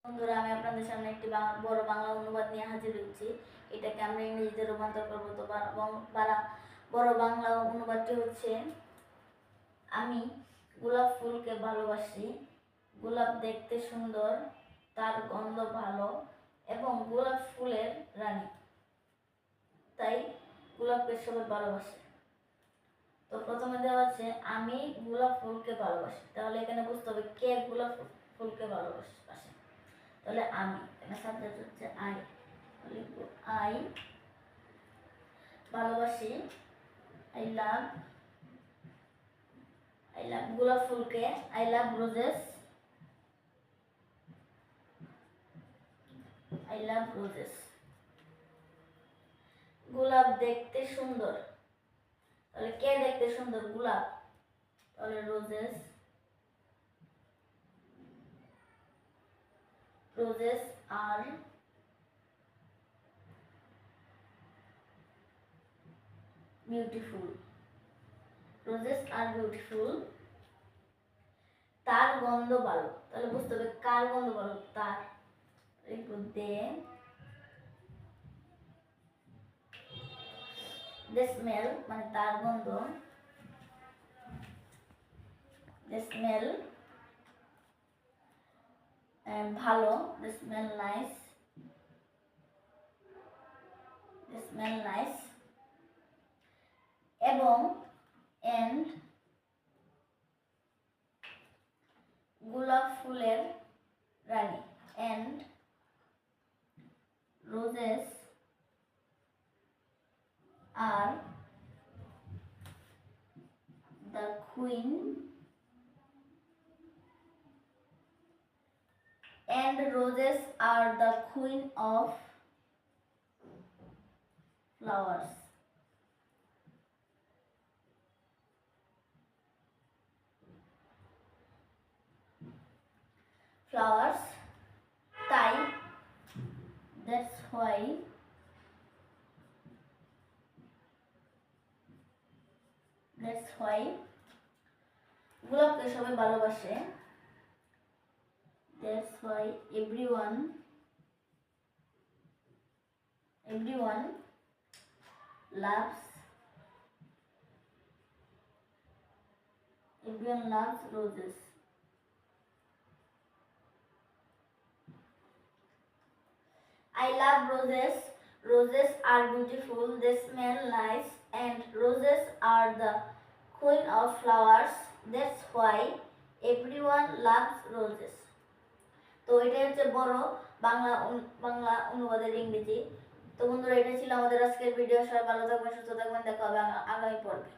বন্ধুরা, আমি আপনাদের সামনে একটি বড় বাংলা অনুবাদ নিয়ে হাজির হয়েছি। এটাকে আমরা ইংরেজিতে রূপান্তর করবো। তো বড় বাংলা অনুবাদটি হচ্ছে: আমি গোলাপ ফুলকে ভালোবাসি। গোলাপ দেখতে সুন্দর, তার গন্ধ ভালো এবং গোলাপ ফুলের রানী, তাই গোলাপকে সবাই ভালোবাসে। তো প্রথমে দেওয়া আছে আমি গোলাপ ফুলকে ভালোবাসি। তাহলে এখানে বুঝতে হবে কে গোলাপ ফুলকে ভালোবাসে। তাহলে আমি, এখানে সাবজেক্ট হচ্ছে আই, আই ভালোবাসি। আই লাভ গোলাপ ফুলকে। I love roses. I love roses. গোলাপ দেখতে সুন্দর। তাহলে কে দেখতে সুন্দর? গোলাপ। তাহলে রোজেস আর বিউটিফুল। রোজেস আর বিউটিফুল। তার গন্ধ ভালো। তাহলে বুঝতে হবে কার গন্ধ ভালো? তার। দে স্মেল মানে তার গন্ধ। দে স্মেল ভালো। They smell nice. They smell nice. এবং এন্ড গোলাপ ফুলের রানী। এন্ড রোজেস আর the queen and roses are the queen of flowers. তাই that's why গোলাপকে সবাই ভালোবাসে। That's why everyone loves roses. I love roses. Roses are beautiful. They smell nice, and roses are the queen of flowers. That's why everyone loves roses. তো এটাই হচ্ছে বড় বাংলা অনুবাদের ইংরেজি। তো বন্ধুরা, এটা ছিল আমাদের আজকের ভিডিও। সবাই ভালো থাকবেন, সুস্থ থাকবেন। দেখা হবে আগামী পর্বে।